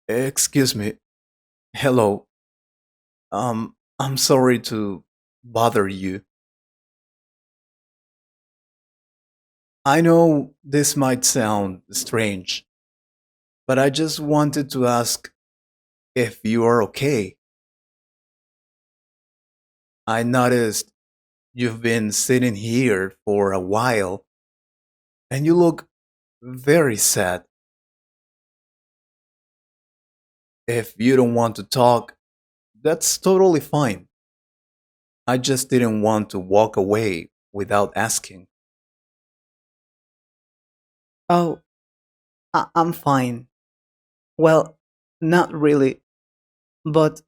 Excuse me. Hello. I'm sorry to bother you. I know this might sound strange, but I just wanted to ask if you are okay. I noticed you've been sitting here for a while and you look very sad. If you don't want to talk, that's totally fine. I just didn't want to walk away without asking. Oh, I'm fine. Well, not really, but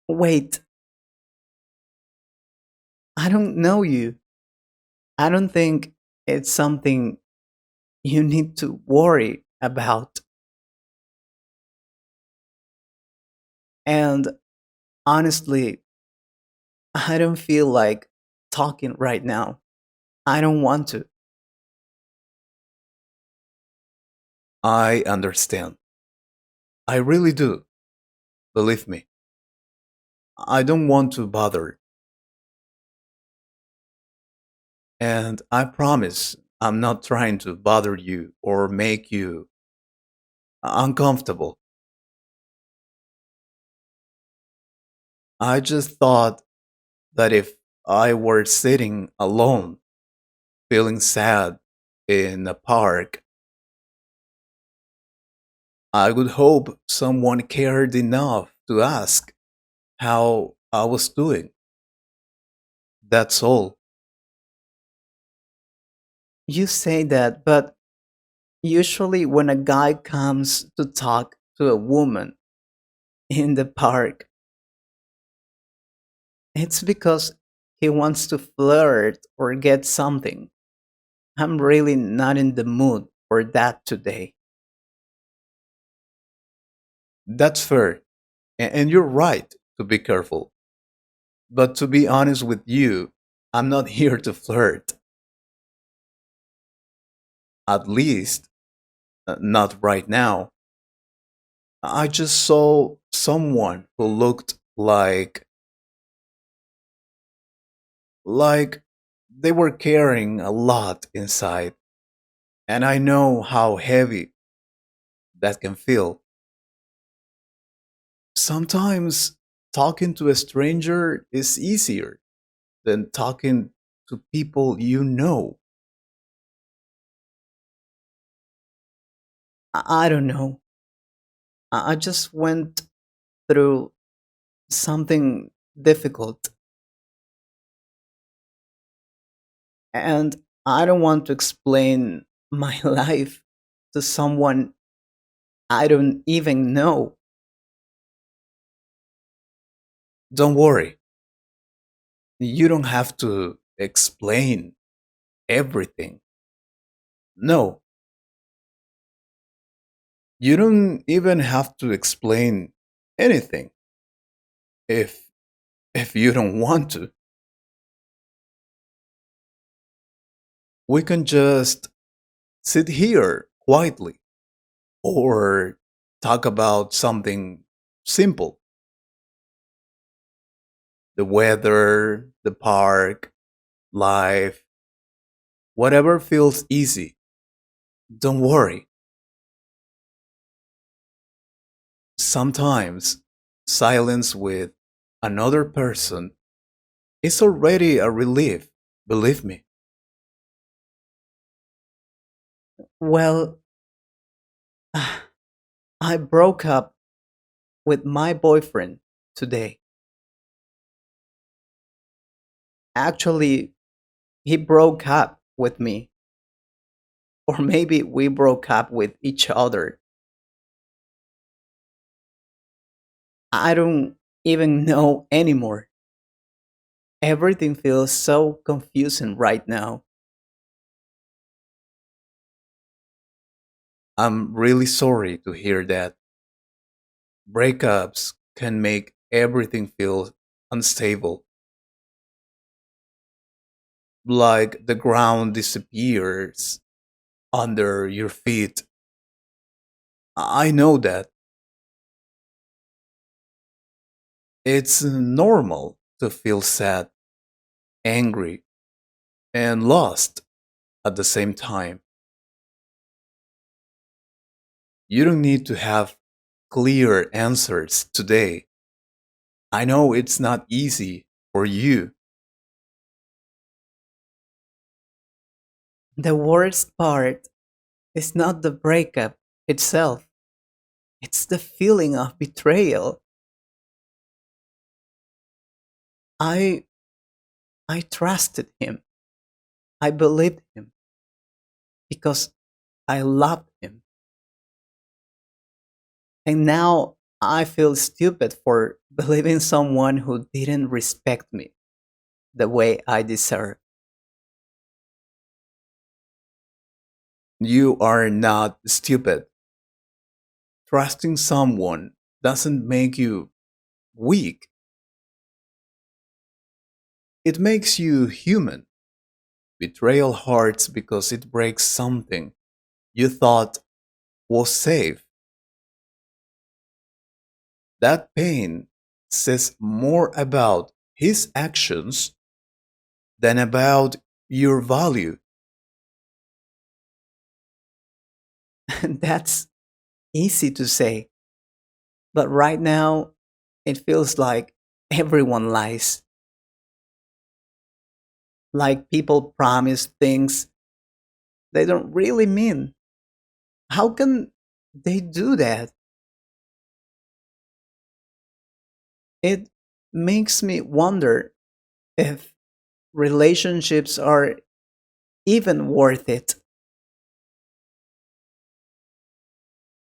wait, I don't know you. I don't think it's something you need to worry about. And honestly, I don't feel like talking right now. I don't want to. I understand. I really do. Believe me. I don't want to bother. And I promise I'm not trying to bother you or make you uncomfortable. I just thought that if I were sitting alone, feeling sad in a park, I would hope someone cared enough to ask how I was doing. That's all. You say that, but usually when a guy comes to talk to a woman in the park, it's because he wants to flirt or get something. I'm really not in the mood for that today. That's fair. And you're right to be careful. But to be honest with you, I'm not here to flirt. At least, not right now. I just saw someone who looked like they were carrying a lot inside. And I know how heavy that can feel. Sometimes talking to a stranger is easier than talking to people you know. I don't know. I just went through something difficult and I don't want to explain my life to someone I don't even know. Don't worry. You don't have to explain everything. No, you don't even have to explain anything if you don't want to. We can just sit here quietly or talk about something simple. The weather, the park, life, whatever feels easy. Don't worry. Sometimes silence with another person is already a relief, believe me. Well, I broke up with my boyfriend today. Actually, he broke up with me, or maybe we broke up with each other. I don't even know anymore. Everything feels so confusing right now. I'm really sorry to hear that. Breakups can make everything feel unstable, like the ground disappears under your feet. I know that. It's normal to feel sad, angry, and lost at the same time. You don't need to have clear answers today. I know it's not easy for you. The worst part is not the breakup itself, it's the feeling of betrayal. I I trusted him. I believed him because I loved him. And now I feel stupid for believing someone who didn't respect me the way I deserve. You are not stupid. Trusting someone doesn't make you weak, it makes you human. Betrayal hurts because it breaks something you thought was safe. That pain says more about his actions than about your value. That's easy to say, but right now it feels like everyone lies. Like people promise things they don't really mean. How can they do that? It makes me wonder if relationships are even worth it.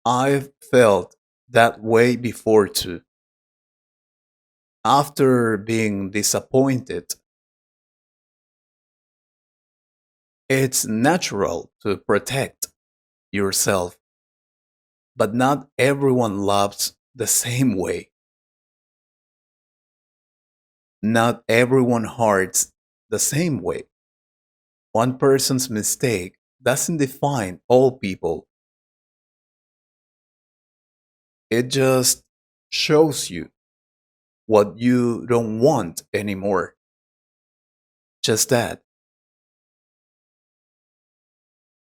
I've felt that way before too. After being disappointed, it's natural to protect yourself, but not everyone loves the same way. Not everyone hurts the same way. One person's mistake doesn't define all people, it just shows you what you don't want anymore. Just that.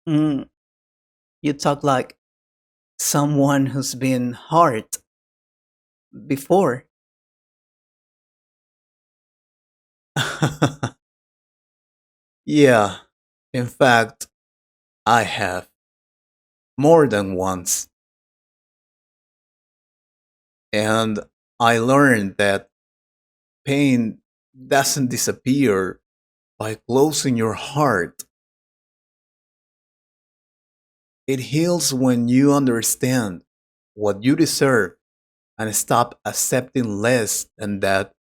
Mm, you talk like someone who's been hurt before. Yeah, in fact, I have more than once. And I learned that pain doesn't disappear by closing your heart. It heals when you understand what you deserve and stop accepting less than that.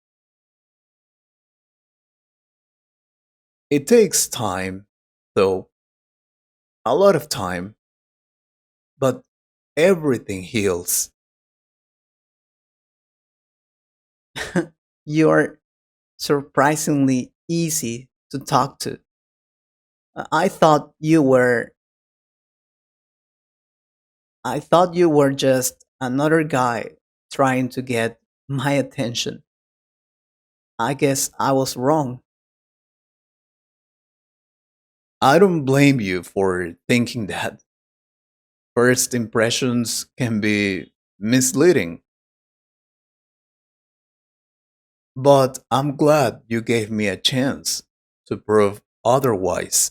It takes time, though, a lot of time, but everything heals. You're surprisingly easy to talk to. I thought you were just another guy trying to get my attention. I guess I was wrong. I don't blame you for thinking that. First impressions can be misleading, but I'm glad you gave me a chance to prove otherwise.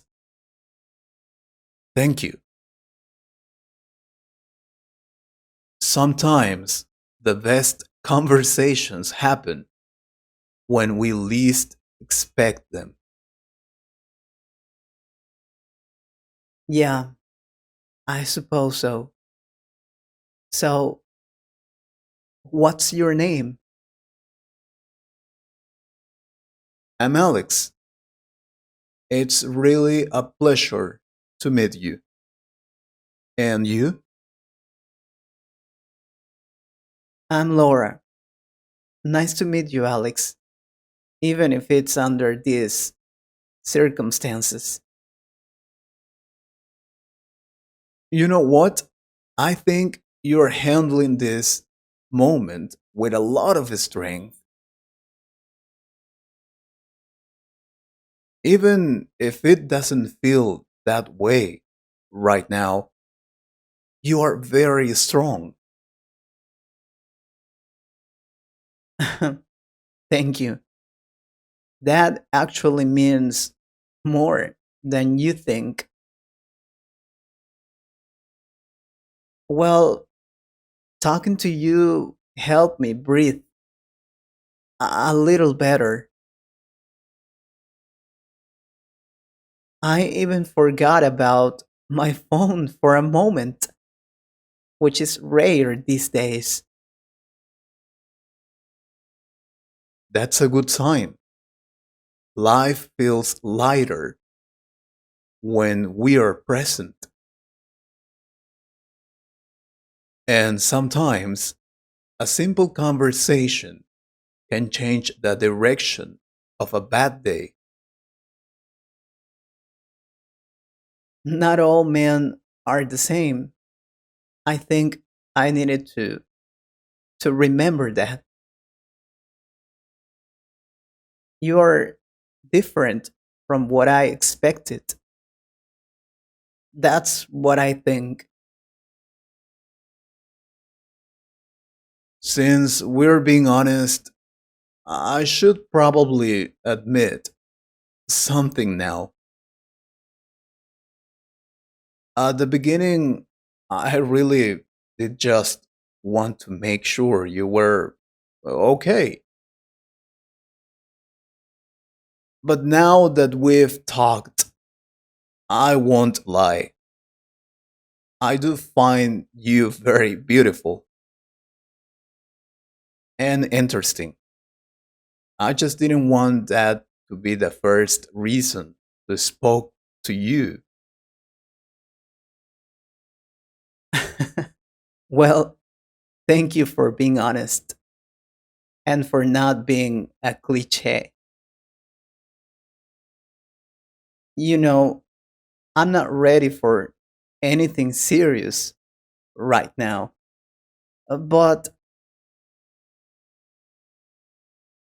Thank you. Sometimes the best conversations happen when we least expect them. Yeah, I suppose so. So, what's your name? I'm Alex. It's really a pleasure to meet you. And you? I'm Laura. Nice to meet you, Alex, even if it's under these circumstances. You know what? I think you're handling this moment with a lot of strength, even if it doesn't feel that way right now, you are very strong. Thank you. That actually means more than you think. Well, talking to you helped me breathe a little better. I even forgot about my phone for a moment, which is rare these days. That's a good sign. Life feels lighter when we are present. And sometimes a simple conversation can change the direction of a bad day. Not all men are the same. I think I needed to remember that you are different from what I expected. That's what I think. Since we're being honest, I should probably admit something now. At the beginning, I really did just want to make sure you were okay. But now that we've talked, I won't lie. I do find you very beautiful and interesting. I just didn't want that to be the first reason to spoke to you. Well, thank you for being honest and for not being a cliche. You know, I'm not ready for anything serious right now, but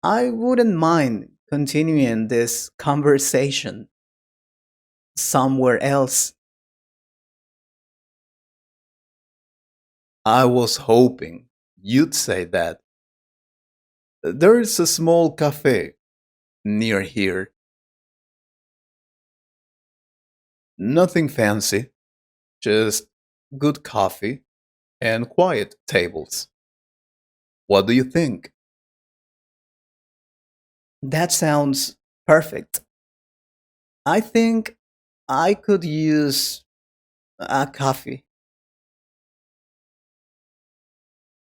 I wouldn't mind continuing this conversation somewhere else. I was hoping you'd say that. There is a small cafe near here. Nothing fancy, just good coffee and quiet tables. What do you think? That sounds perfect. I think I could use a coffee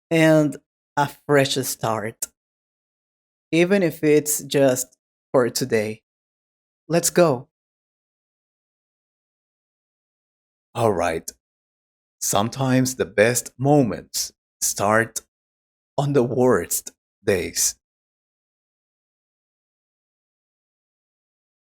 and a fresh start, even if it's just for today. Let's go. All right, sometimes the best moments start on the worst days.